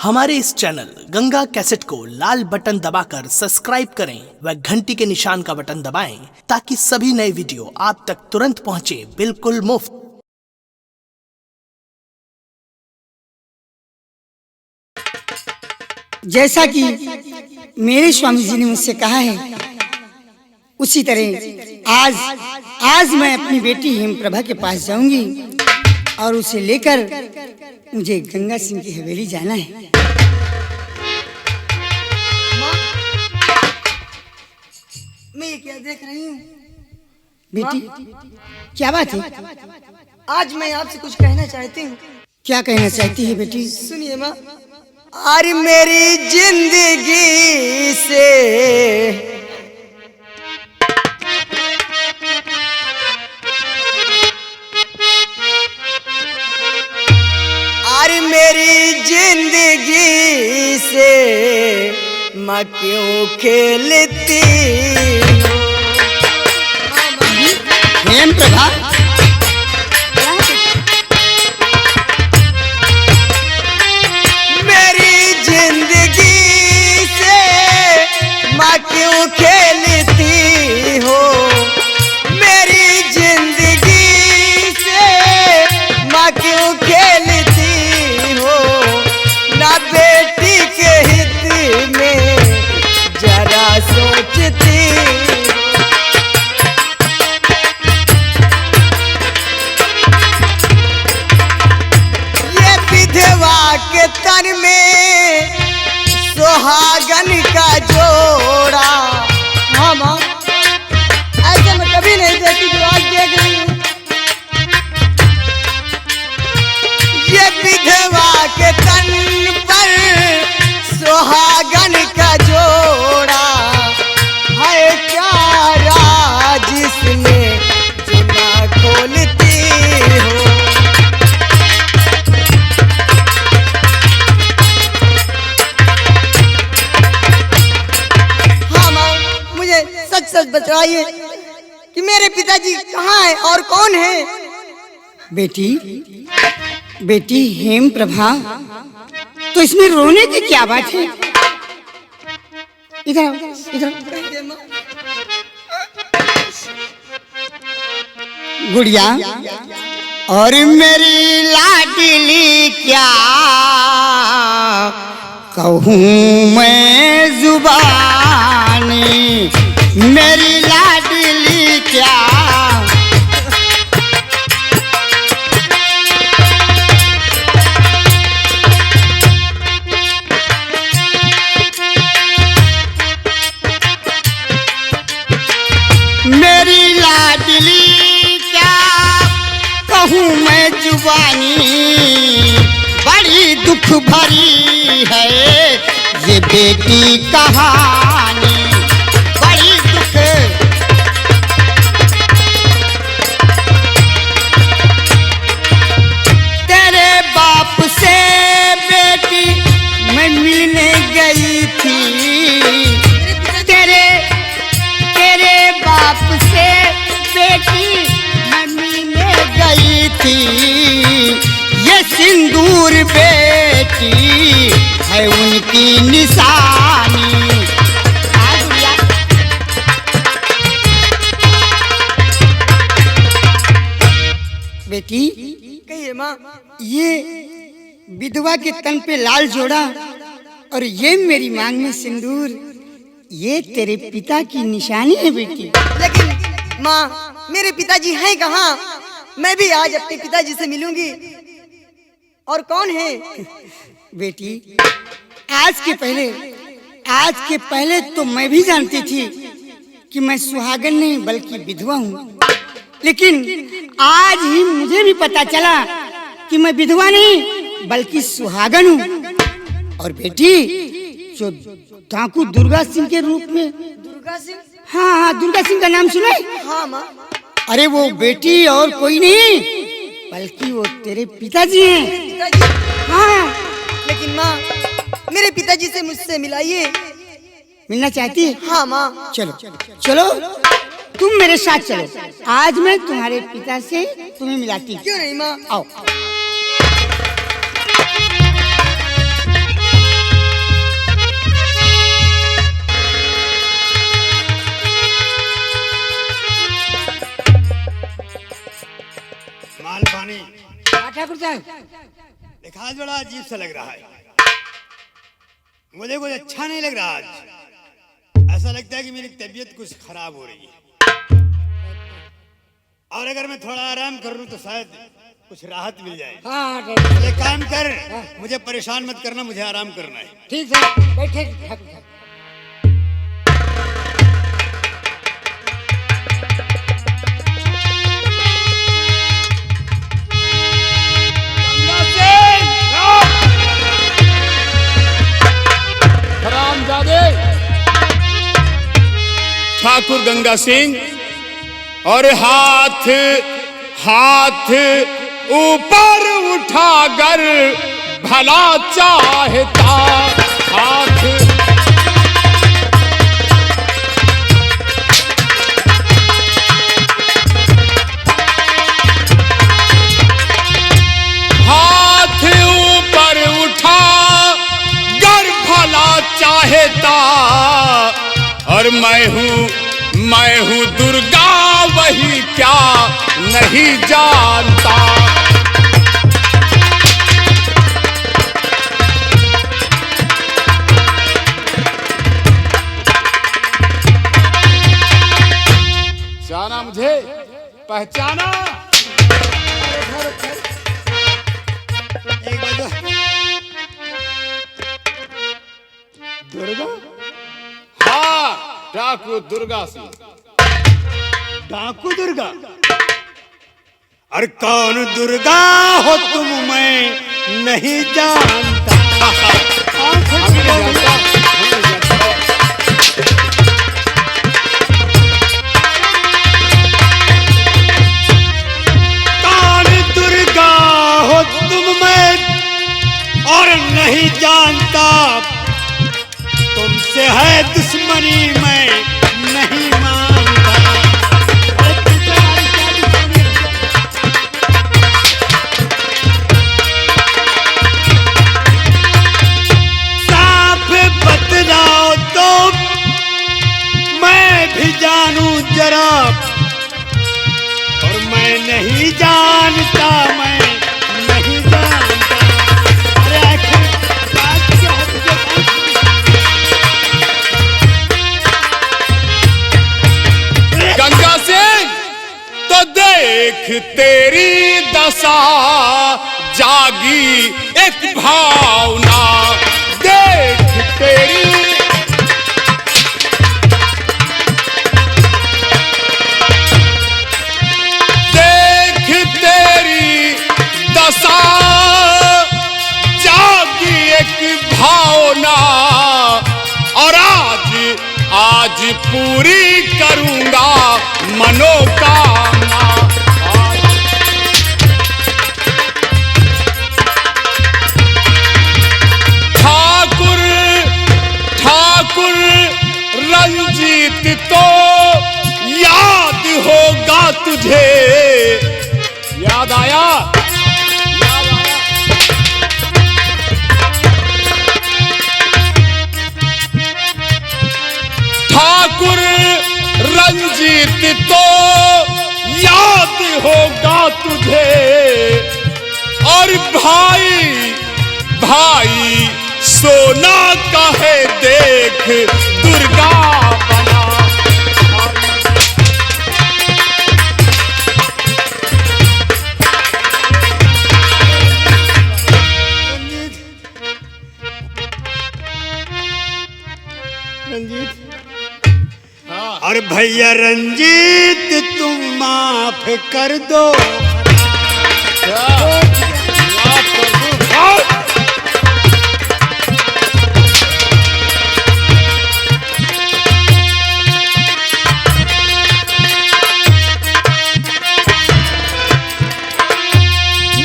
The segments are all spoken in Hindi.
हमारे इस चैनल गंगा कैसेट को लाल बटन दबाकर सब्सक्राइब करें व घंटी के निशान का बटन दबाएं ताकि सभी नए वीडियो आप तक तुरंत पहुंचे बिल्कुल मुफ्त। जैसा कि मेरे स्वामी जी ने मुझसे कहा है उसी तरह आज मैं अपनी बेटी हेमप्रभा के पास जाऊंगी और उसे लेकर मुझे गंगा सिंह की हवेली जाना है। मैं ये क्या देख रही हूँ बेटी क्या बात है? आज मैं आपसे कुछ कहना चाहती हूँ। क्या कहना चाहती है बेटी? सुनिए माँ, अरे मेरी जिंदगी से अरे मेरी जिंदगी से मैं क्यों खेलती हेमप्रभा मेरी जिंदगी से मैं क्यों खेलती हो, मेरी जिंदगी से मैं क्यों खेलती हो, ना बेटी के हित में जरा सोचती। ये विधवा के तन में सुहागन का जोड़ा, हाँ माँ ऐसे मैं कभी नहीं देखी जो आज देख रही हूँ। ये विधवा के तन पर सुहागन का जोड़ा है, क्या राज इसमें जिना खोलती हो। हाँ माँ, मुझे सच सच बताइए कि मेरे पिताजी कहाँ हैं और कौन है? बेटी हेमप्रभा, तो इसमें रोने की क्या बात है? इधर आओ, इधर आओ। गुड़िया और मेरी लाडली क्या कहूँ मैं जुबानी, मेरी लाडली क्या मेरी लाडली क्या कहूँ मैं जुबानी, बड़ी दुख भरी है ये बेटी कहानी, बड़ी दुख। तेरे बाप से बेटी मैं मिलने गई थी, तेरे बाप से बेटी मैं मिलने गई थी, ये सिंदूर बेटी है उनकी निशानी। बेटी कहिए माँ। ये विधवा के तन पे लाल जोड़ा और ये मेरी मांग में सिंदूर, ये तेरे पिता की निशानी है बेटी। लेकिन माँ, मेरे पिताजी हैं कहाँ? मैं भी आज अपने पिताजी से मिलूंगी। और कौन है? बेटी आज के पहले तो मैं भी जानती थी कि मैं सुहागन नहीं बल्कि विधवा हूँ, लेकिन आज ही मुझे भी पता चला कि मैं विधवा नहीं बल्कि सुहागन हूँ। और बेटी जो डाकू दुर्गा सिंह के रूप में, दुर्गा सिंह? हाँ दुर्गा सिंह का नाम सुना है? हाँ माँ। अरे वो बेटी और कोई नहीं बल्कि वो तेरे पिताजी हैं। पिताजी? हाँ। लेकिन माँ, मेरे पिताजी से मुझसे मिलाइए। मिलना चाहती है? हाँ माँ। चलो चलो तुम मेरे साथ चलो, आज मैं तुम्हारे पिता से तुम्हें मिलाती हूँ। क्यों नहीं माँ? आओ। देखा आज बड़ा अजीब सा लग रहा है, मुझे कुछ अच्छा नहीं लग रहा आज। ऐसा लगता है कि मेरी तबीयत कुछ खराब हो रही है, और अगर मैं थोड़ा आराम कर लूं तो शायद कुछ राहत मिल जाए। हाँ एक काम कर, मुझे परेशान मत करना, मुझे आराम करना है। ठीक है, बैठे ठाकुर साहब। ठाकुर गंगा सिंह और हाथ हाथ ऊपर उठाकर भला चाहता, हाथ हाथ ऊपर उठा गर भला चाहता, और मैं हूँ दुर्गा वही क्या नहीं जानता। जाना मुझे पहचाना? एक बात दुर्गा, हाँ ठाकुर दुर्गा सिंह। डाकू दुर्गा? और कौन दुर्गा हो तुम मैं नहीं जानता। कौन दुर्गा हो तुम मैं और नहीं जानता, तुमसे है दुश्मनी मैं नहीं मानता। साफ बतलाओ तो मैं भी जानूं जरा, और मैं नहीं जानता, मैं नहीं जानता। अरे आखिर बात क्या है मुझे? गंगा सिंह तो देख तेरी दशा, जागी एक भावना, देख तेरी दशा, जागी एक भावना, और आज पूरी करूंगा मनोकामना। ठाकुर रंजीत तो याद होगा तुझे, याद आया? ठाकुर रंजीत तो याद होगा तुझे, और भाई सोना कहे देख दुर्गा बना। रंजीत, और भैया रंजीत तुम माफ कर दो।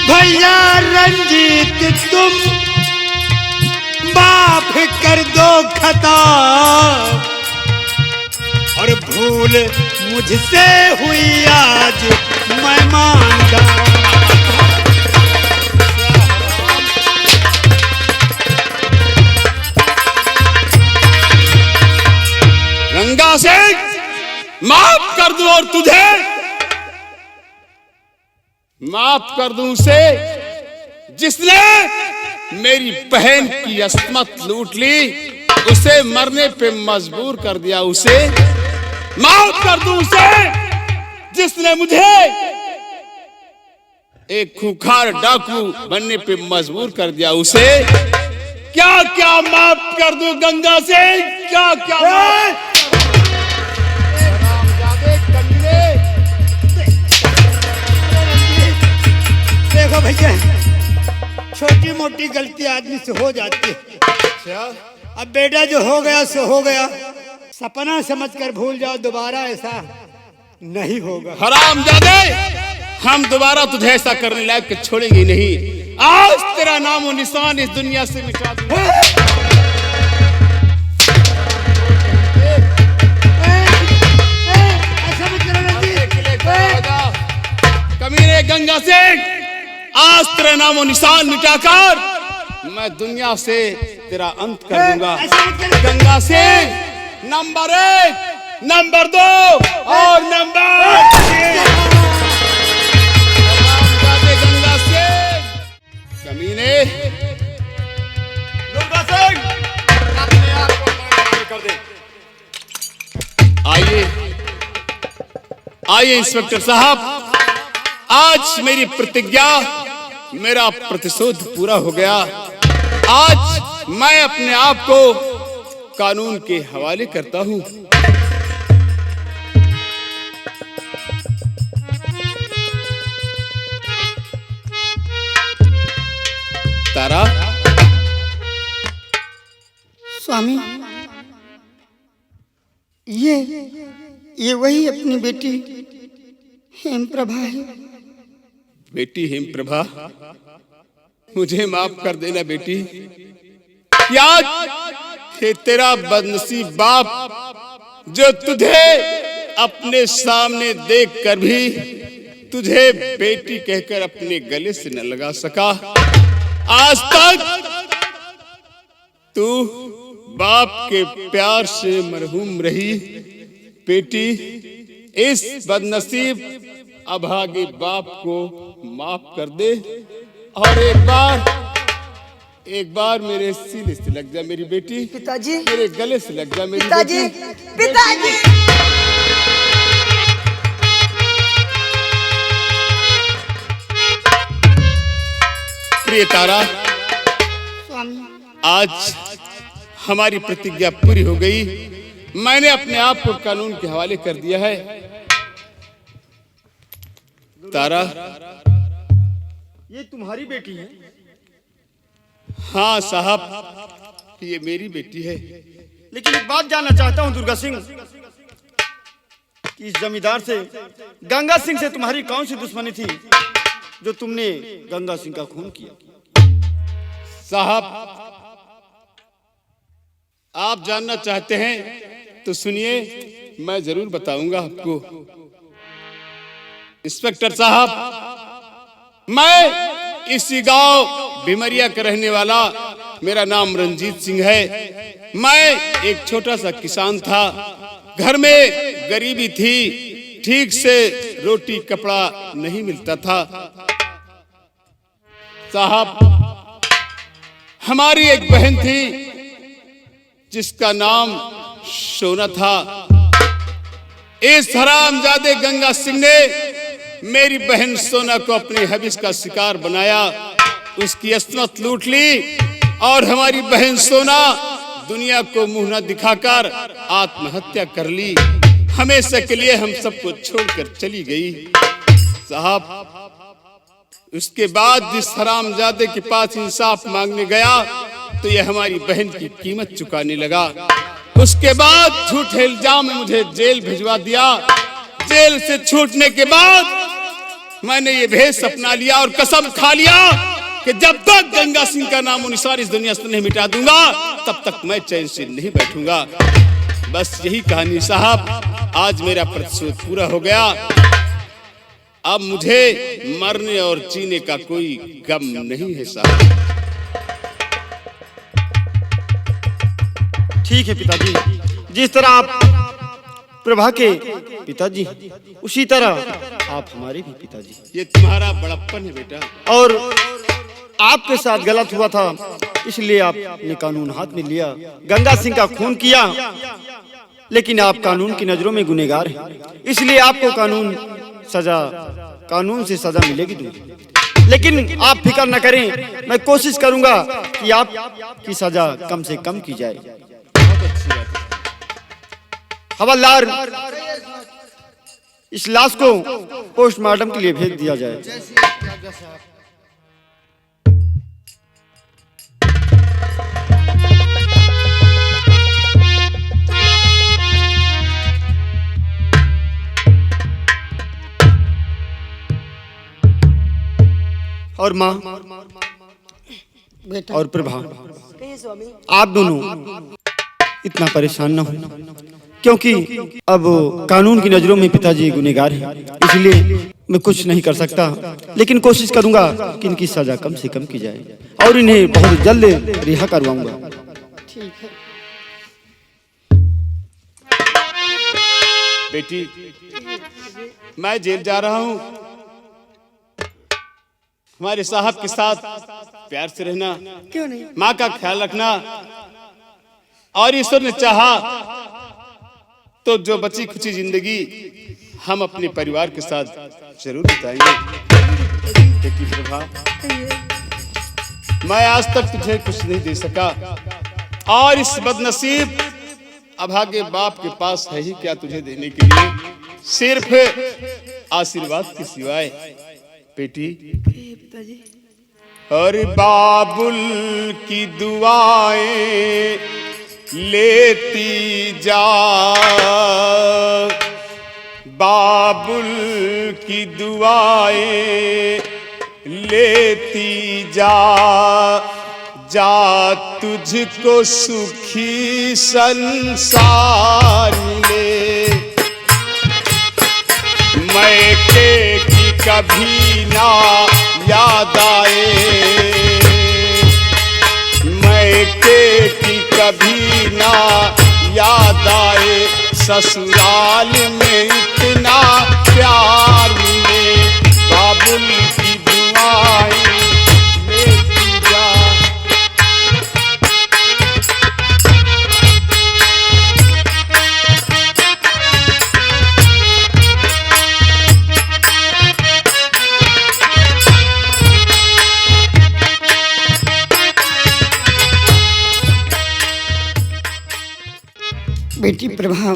भैया रंजीत तुम माफ कर दो खता, और भूल मुझसे हुई आज मैं मानता। गंगा सिंह माफ कर दूं, और तुझे माफ कर दूं उसे जिसने मेरी बहन की अस्मत लूट ली, उसे मरने पे मजबूर कर दिया, उसे माफ कर दूं उसे। जिसने मुझे एक खूंखार डाकू बनने पे मजबूर कर दिया, उसे क्या क्या माफ कर दूं गंगा से, क्या क्या देखो भैया, छोटी मोटी गलती आदमी से हो जाती है। अब बेटा जो हो गया सो हो गया, सपना समझकर भूल जाओ, दोबारा ऐसा नहीं होगा। हरामजादे, हम दोबारा तुझे ऐसा करने लायक छोड़ेंगे नहीं। आज तेरा नाम और निशान इस दुनिया से मिटा दूंगा। कमीने गंगा सिंह, आज तेरा नाम और निशान मिटाकर मैं दुनिया से तेरा अंत कर दूंगा। गंगा सिंह नंबर 1, नंबर 2 और नंबर 3। गंगा सिंह कमीने, गंगा सिंह अपने आप को मार कर दे। आइए आइए इंस्पेक्टर साहब, आज मेरी प्रतिज्ञा, मेरा प्रतिशोध पूरा हो गया। आज मैं अपने आप को कानून के हवाले करता हूं। तारा, स्वामी, ये वही अपनी बेटी हेम प्रभा है। बेटी हेम प्रभा, मुझे माफ कर देना बेटी। क्या ये तेरा बदनसीब बाप जो तुझे अपने सामने देखकर भी तुझे बेटी कहकर अपने गले से न लगा सका। आज तक तू बाप के प्यार से मरहूम रही। बेटी, इस बदनसीब अभागे बाप को माफ कर दे और एक बार मेरे सीने से लग जा मेरी बेटी। पिताजी, मेरे गले से लग जा मेरी पिताजी, बेटी। पिताजी। प्रिय तारा, स्वामी, आज हमारी प्रतिज्ञा पूरी हो गई। मैंने अपने आप को कानून के हवाले कर दिया है। तारा, ये तुम्हारी बेटी है? हाँ साहब, ये मेरी बेटी है। लेकिन एक बात जानना चाहता हूँ दुर्गा सिंह, कि इस जमींदार से, गंगा सिंह से तुम्हारी कौन सी दुश्मनी थी जो तुमने गंगा सिंह का खून किया? साहब, आप जानना चाहते हैं तो सुनिए, मैं जरूर बताऊंगा आपको। इंस्पेक्टर साहब, मैं इसी गांव भिमरिया का रहने वाला, मेरा नाम रंजीत सिंह है। मैं एक छोटा सा किसान था। घर में गरीबी थी, ठीक से रोटी कपड़ा नहीं मिलता था। साहब, हमारी एक बहन थी जिसका नाम सोना था। इस हरामजादे गंगा सिंह ने मेरी बहन सोना को अपनी हविस का शिकार बनाया, उसकी अस्मत लूट ली और हमारी बहन सोना दुनिया को मुंह न दिखाकर आत्महत्या कर ली। हमेशा के लिए हम सबको छोड़कर चली गई। साहब, उसके बाद जिस हरामजादे के पास इंसाफ मांगने गया तो यह हमारी बहन की कीमत चुकाने लगा। उसके बाद झूठे इल्जाम में मुझे जेल भिजवा दिया। जेल से छूटने के बाद मैंने ये भेष अपना लिया और कसम खा लिया कि जब तक गंगा सिंह का नाम और निशान इस दुनिया से नहीं मिटा दूंगा, तब तक मैं चैन से नहीं बैठूंगा। बस यही कहानी साहब। आज मेरा प्रतिशोध पूरा हो गया। अब मुझे मरने और जीने का कोई गम नहीं है साहब। ठीक है पिताजी, जिस तरह आप प्रभा के पिताजी, उसी तरह आप हमारे भी पिताजी। ये तुम्हारा बड़प्पन है बेटा। और आपके साथ गलत हुआ था, इसलिए आपने कानून हाथ में लिया, गंगा सिंह का खून किया। लेकिन आप कानून की नजरों में गुनहगार हैं, इसलिए आपको कानून से सजा मिलेगी दूर। लेकिन आप फिक्र न करें, मैं कोशिश करूंगा कि आपकी सजा कम से कम की जाए। हवलदार, इस लाश को पोस्टमार्टम के लिए भेज दिया जाए। और माँ बेटा और प्रभा, आप दोनों इतना परेशान न हो, क्योंकि अब कानून की नजरों में पिताजी गुनहगार हैं, इसलिए मैं कुछ नहीं कर सकता। लेकिन कोशिश करूंगा कि इनकी सजा कम से कम की जाए और इन्हें बहुत जल्द रिहा करवाऊंगा। ठीक है। बेटी, मैं जेल जा रहा हूँ, हमारे साहब के साथ प्यार से रहना, क्यों नहीं? माँ का ख्याल रखना, और ईश्वर ने चाहा तो जो बची खुची जिंदगी हम अपने परिवार के साथ जरूर बिताएंगे। बेटी प्रभा, मैं आज तक तुझे कुछ नहीं दे सका, और इस बदनसीब अभागे बाप के पास है ही क्या तुझे देने के लिए, सिर्फ आशीर्वाद के सिवाय। बेटी, और बाबुल की दुआएं लेती जा, बाबुल की दुआएं लेती जा, जा तुझको सुखी संसार मिले, मैके की कभी ना याद आए, मैके की कभी ना याद आए, ससुराल में इतना प्यार मिले, बाबुल की दुआएं लेती जा। बेटी प्रभा,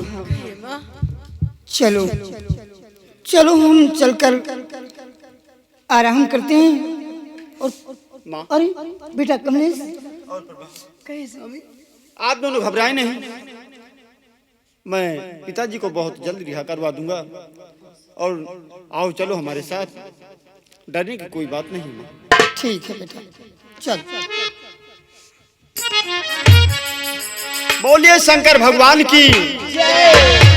चलो चलो हम चलकर आराम करते हैं। और अरे बेटा कमलेश, आप दोनों घबराए नहीं, मैं पिताजी को बहुत जल्द रिहा करवा दूंगा। और आओ चलो हमारे साथ, डरने की कोई बात नहीं है। ठीक है बेटा, चल। बोलिए शंकर भगवान की जय।